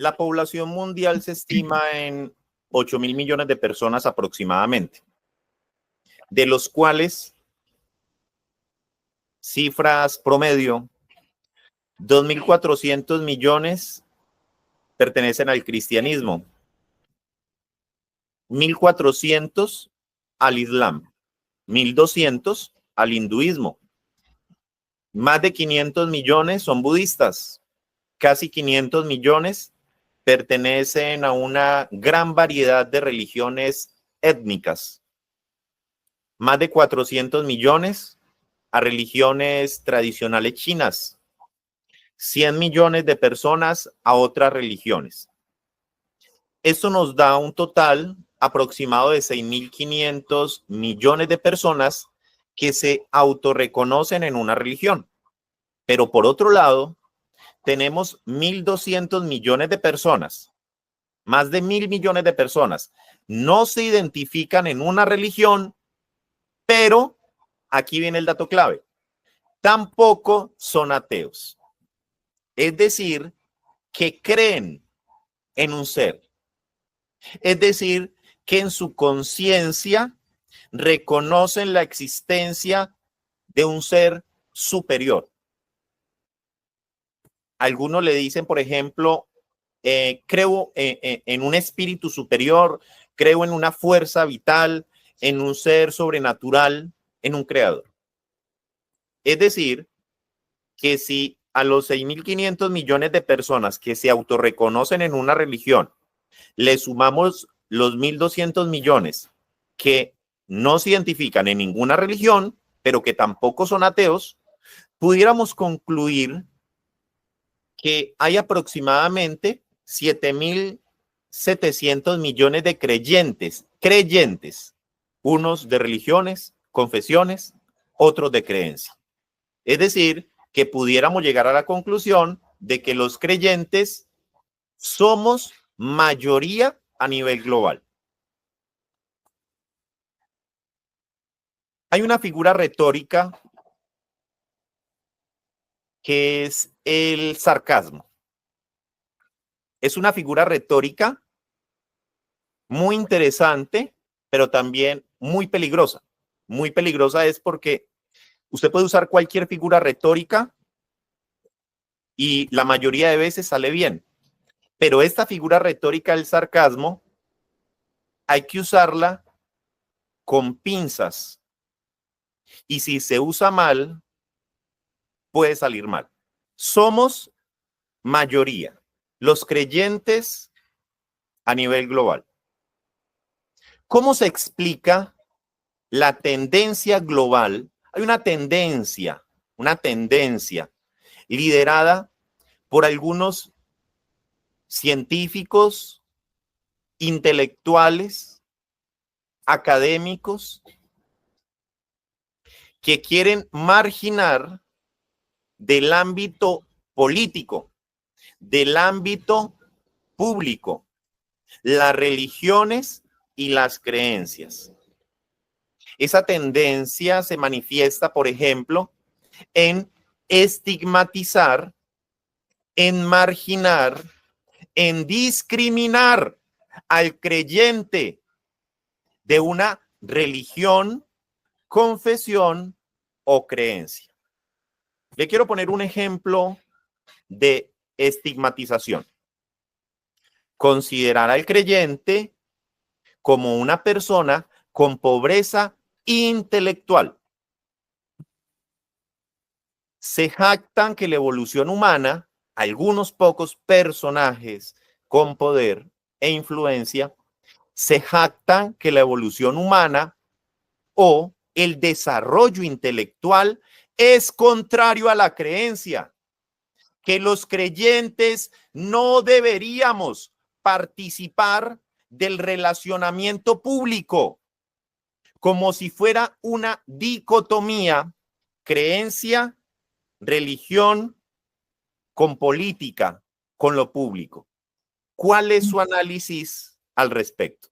La población mundial se estima en 8.000 millones de personas aproximadamente, de los cuales, cifras promedio, 2.400 millones pertenecen al cristianismo, 1.400 al islam, 1.200 al hinduismo, más de 500 millones son budistas, casi 500 millones pertenecen a una gran variedad de religiones étnicas, más de 400 millones a religiones tradicionales chinas, 100 millones de personas a otras religiones. Esto nos da un total aproximado de 6.500 millones de personas que se autorreconocen en una religión. Pero por otro lado, tenemos 1.200 millones de personas, más de 1.000 millones de personas, no se identifican en una religión, pero aquí viene el dato clave, tampoco son ateos. Es decir, que creen en un ser. Es decir, que en su conciencia reconocen la existencia de un ser superior. Algunos le dicen, por ejemplo, creo en un espíritu superior, creo en una fuerza vital, en un ser sobrenatural, en un creador. Es decir, que si a los 6.500 millones de personas que se autorreconocen en una religión le sumamos los 1.200 millones que no se identifican en ninguna religión, pero que tampoco son ateos, pudiéramos concluir que hay aproximadamente 7.700 millones de creyentes, unos de religiones, confesiones, otros de creencia. Es decir, que pudiéramos llegar a la conclusión de que los creyentes somos mayoría a nivel global. Hay una figura retórica que es el sarcasmo. Es una figura retórica muy interesante, pero también muy peligrosa. Muy peligrosa es porque usted puede usar cualquier figura retórica y la mayoría de veces sale bien. Pero esta figura retórica del sarcasmo hay que usarla con pinzas. Y si se usa mal, puede salir mal. Somos mayoría, los creyentes a nivel global. ¿Cómo se explica la tendencia global? Hay una tendencia liderada por algunos científicos, intelectuales, académicos, que quieren marginar del ámbito político, del ámbito público, las religiones y las creencias. Esa tendencia se manifiesta, por ejemplo, en estigmatizar, en marginar, en discriminar al creyente de una religión, confesión o creencia. Le quiero poner un ejemplo de estigmatización. Considerar al creyente como una persona con pobreza intelectual. Se jactan que la evolución humana, algunos pocos personajes con poder e influencia, se jactan que la evolución humana o el desarrollo intelectual es contrario a la creencia, que los creyentes no deberíamos participar del relacionamiento público, como si fuera una dicotomía, creencia, religión con política, con lo público. ¿Cuál es su análisis al respecto?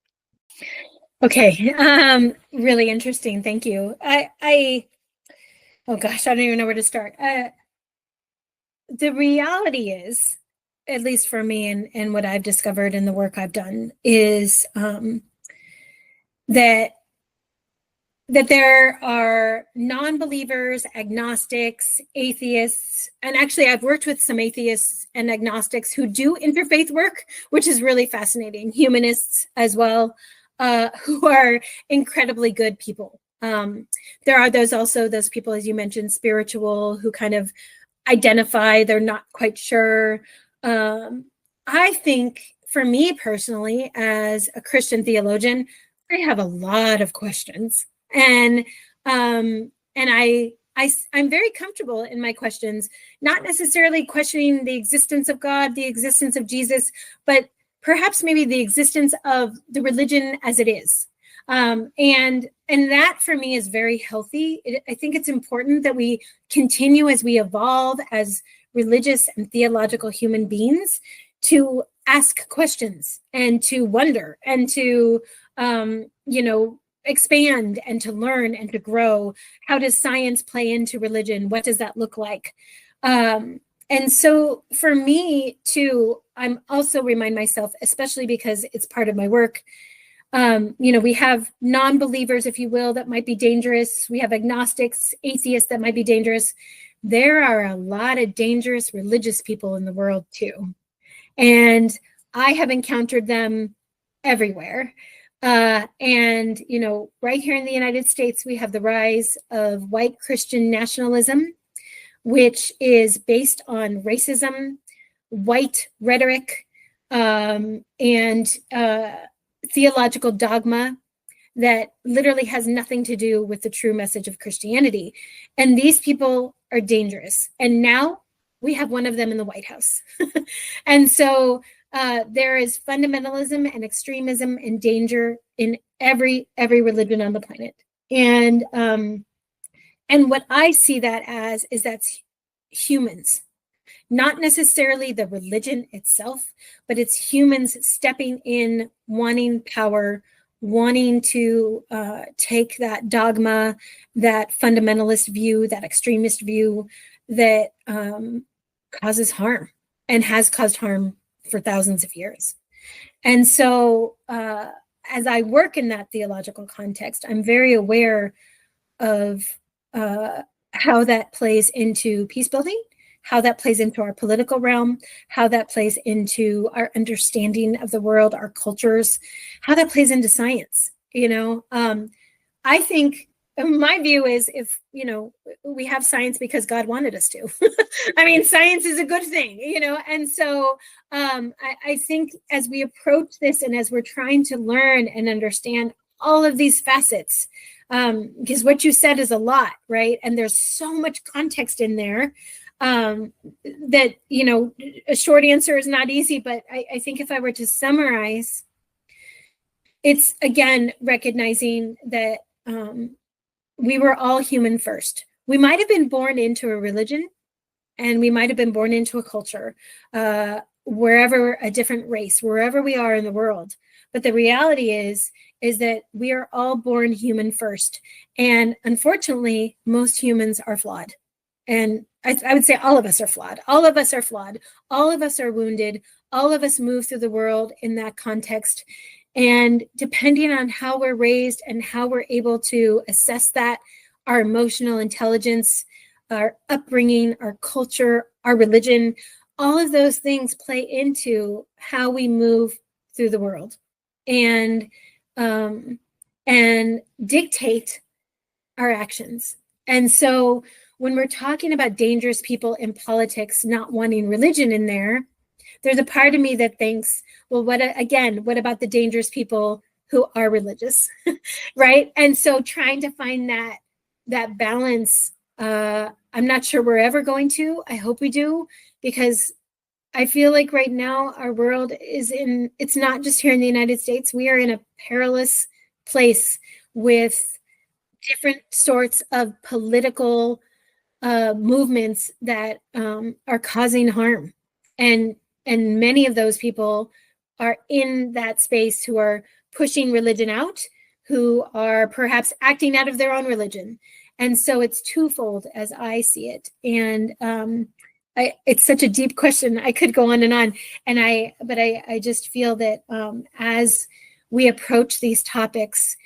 Okay, really interesting. Thank you. Oh gosh, I don't even know where to start. The reality is at least for me and what I've discovered in the work I've done, is that there are non-believers, agnostics, atheists, and actually I've worked with some atheists and agnostics who do interfaith work, which is really fascinating, humanists as well, who are incredibly good people. There are those people, as you mentioned, spiritual, who kind of identify, they're not quite sure. I think for me personally, as a Christian theologian, I have a lot of questions. And I'm very comfortable in my questions, not necessarily questioning the existence of God, the existence of Jesus, but perhaps maybe the existence of the religion as it is. And that for me is very healthy. I think it's important that we continue as we evolve as religious and theological human beings to ask questions and to wonder and to, expand and to learn and to grow. How does science play into religion? What does that look like? And so for me too, I'm also remind myself, especially because it's part of my work, we have non-believers, if you will, that might be dangerous. We have agnostics, atheists that might be dangerous. There are a lot of dangerous religious people in the world too. And I have encountered them everywhere. And right here in the United States, we have the rise of white Christian nationalism, which is based on racism, white rhetoric, and theological dogma that literally has nothing to do with the true message of Christianity. And these people are dangerous. And now we have one of them in the White House. And so there is fundamentalism and extremism and danger in every religion on the planet. And what I see that as is that's humans, not necessarily the religion itself, but it's humans stepping in, wanting power, wanting to take that dogma, that fundamentalist view, that extremist view that causes harm and has caused harm for thousands of years. And so as I work in that theological context, I'm very aware of how that plays into peace building, how that plays into our political realm, how that plays into our understanding of the world, our cultures, how that plays into science. I think my view is if, we have science because God wanted us to. I mean, science is a good thing, and so I think as we approach this and as we're trying to learn and understand all of these facets, because what you said is a lot, right? And there's so much context in there that, a short answer is not easy, but I think if I were to summarize, it's again, recognizing that we were all human first. We might have been born into a religion and we might have been born into a culture, wherever, a different race, wherever we are in the world. But the reality is that we are all born human first. And unfortunately, most humans are flawed. And I would say all of us are flawed. All of us are flawed. All of us are wounded. All of us move through the world in that context. And depending on how we're raised and how we're able to assess that, our emotional intelligence, our upbringing, our culture, our religion, all of those things play into how we move through the world and dictate our actions. And so when we're talking about dangerous people in politics not wanting religion in there, there's a part of me that thinks, well, what about the dangerous people who are religious, right? And so trying to find that balance, I'm not sure we're ever going to. I hope we do, because I feel like right now our world it's not just here in the United States, we are in a perilous place with different sorts of political movements that are causing harm. And many of those people are in that space who are pushing religion out, who are perhaps acting out of their own religion. And so it's twofold as I see it. And it's such a deep question. I could go on and on. But I just feel that as we approach these topics,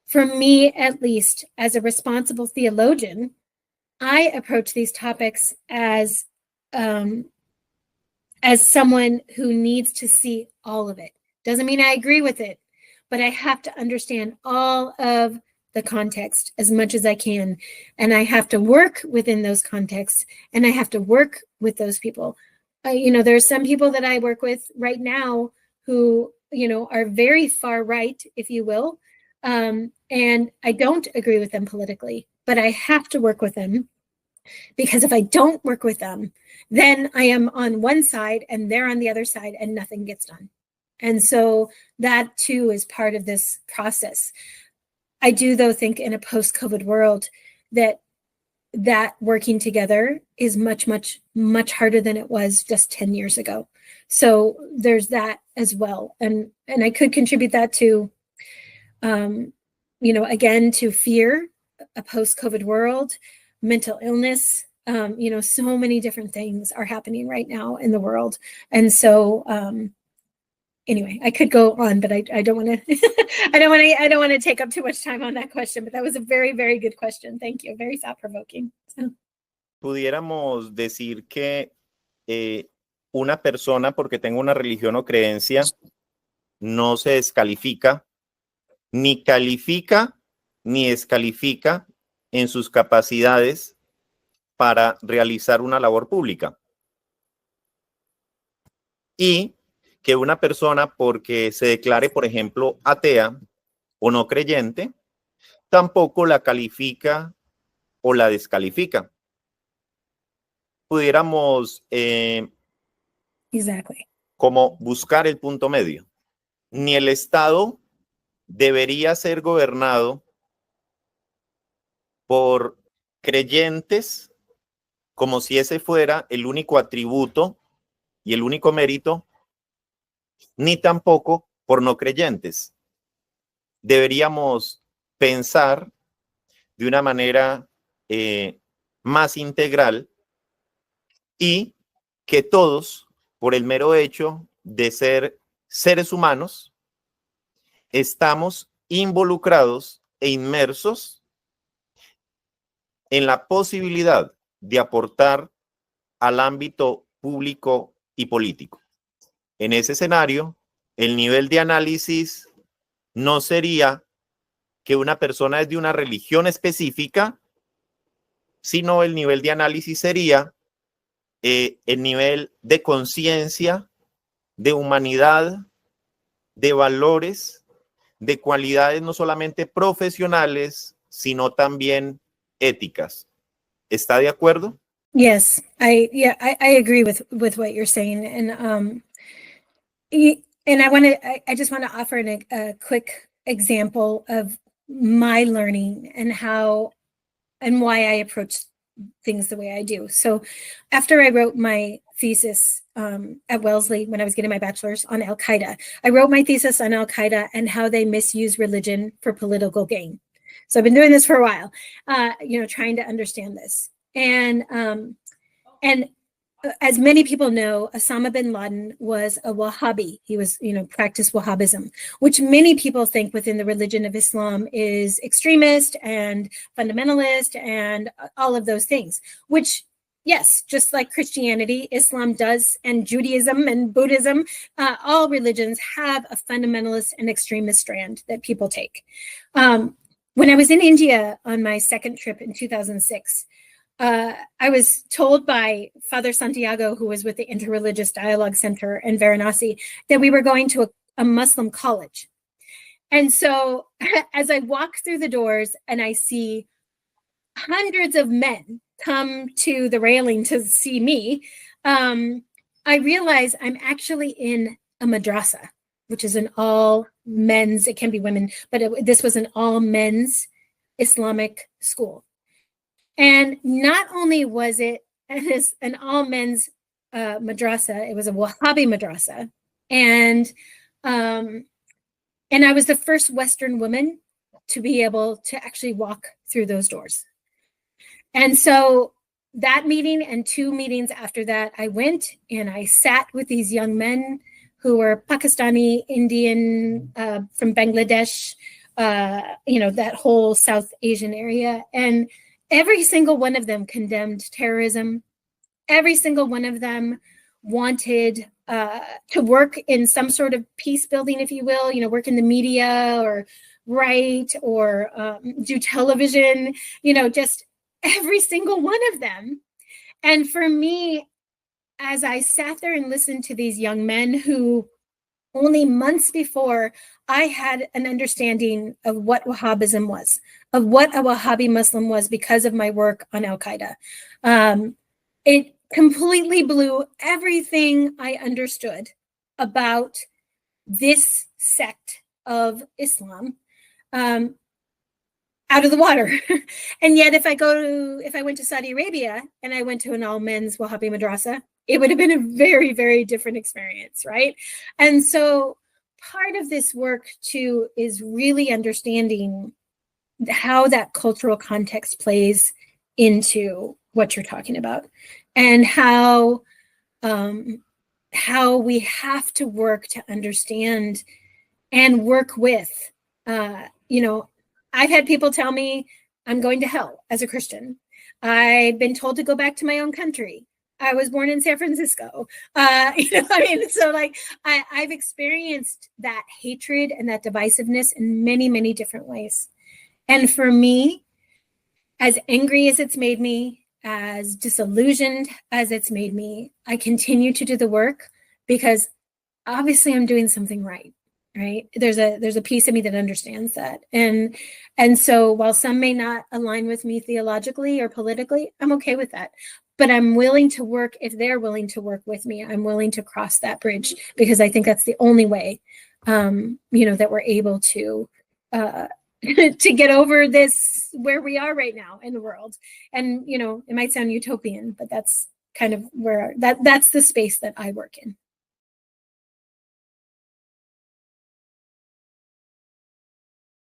for me, at least, as a responsible theologian, I approach these topics as someone who needs to see all of it. Doesn't mean I agree with it, but I have to understand all of the context as much as I can. And I have to work within those contexts, and I have to work with those people. There are some people that I work with right now who, are very far right, if you will. And I don't agree with them politically, but I have to work with them, because if I don't work with them, then I am on one side and they're on the other side and nothing gets done. And so that too is part of this process. I do, though, think in a post-COVID world that working together is much, much, much harder than it was just 10 years ago. So there's that as well. And I could contribute that to, again, to fear, a post-COVID world, mental illness, so many different things are happening right now in the world. And so, anyway, I could go on, but I don't want to, I don't want to take up too much time on that question, but that was a very, very good question. Thank you. Very thought-provoking. So. Pudiéramos decir que una persona, porque tenga una religión o creencia, no se descalifica, ni califica, ni descalifica en sus capacidades para realizar una labor pública. Y que una persona, porque se declare, por ejemplo, atea o no creyente, tampoco la califica o la descalifica. Pudiéramos como buscar el punto medio. Ni el Estado debería ser gobernado por creyentes como si ese fuera el único atributo y el único mérito, ni tampoco por no creyentes. Deberíamos pensar de una manera más integral, y que todos, por el mero hecho de ser seres humanos, estamos involucrados e inmersos en la posibilidad de aportar al ámbito público y político. En ese escenario, el nivel de análisis no sería que una persona es de una religión específica, sino el nivel de análisis sería el nivel de conciencia, de humanidad, de valores, de cualidades no solamente profesionales, sino también éticas. ¿Está de acuerdo? Yes, I agree with what you're saying, and I just want to offer a quick example of my learning and how and why I approach things the way I do. So after I wrote my thesis at Wellesley, when I was getting my bachelor's on Al-Qaeda, I wrote my thesis on Al-Qaeda and how they misuse religion for political gain. So I've been doing this for a while, trying to understand this. And as many people know, Osama bin Laden was a Wahhabi. He was, practiced Wahhabism, which many people think within the religion of Islam is extremist and fundamentalist and all of those things, which, yes, just like Christianity, Islam does, and Judaism and Buddhism, all religions have a fundamentalist and extremist strand that people take. When I was in India on my second trip in 2006, I was told by Father Santiago, who was with the Interreligious Dialogue Center in Varanasi, that we were going to a Muslim college. And so as I walk through the doors and I see hundreds of men come to the railing to see me, I realize I'm actually in a madrasa, which is an all men's, it can be women, but this was an all men's Islamic school. And not only was it an all men's madrasa, it was a Wahhabi madrasa. And I was the first Western woman to be able to actually walk through those doors. And so that meeting and 2 meetings after that, I went and I sat with these young men who were Pakistani, Indian, from Bangladesh, that whole South Asian area. And every single one of them condemned terrorism. Every single one of them wanted to work in some sort of peace building, if you will, work in the media or write or do television, just every single one of them. And for me, as I sat there and listened to these young men who only months before I had an understanding of what Wahhabism was, of what a Wahhabi Muslim was because of my work on Al-Qaeda. It completely blew everything I understood about this sect of Islam out of the water. And yet if I went to Saudi Arabia and I went to an all-men's Wahhabi madrasa, it would have been a very, very different experience, right? And so part of this work too is really understanding how that cultural context plays into what you're talking about, and how we have to work to understand and work with, I've had people tell me I'm going to hell as a Christian. I've been told to go back to my own country. I was born in San Francisco. So like I've experienced that hatred and that divisiveness in many, many different ways. And for me, as angry as it's made me, as disillusioned as it's made me, I continue to do the work because obviously I'm doing something right. Right. There's a piece of me that understands that. And so while some may not align with me theologically or politically, I'm okay with that. But I'm willing to work, if they're willing to work with me, I'm willing to cross that bridge, because I think that's the only way, that we're able to get over this, where we are right now in the world. And, it might sound utopian, but that's kind of where that's the space that I work in.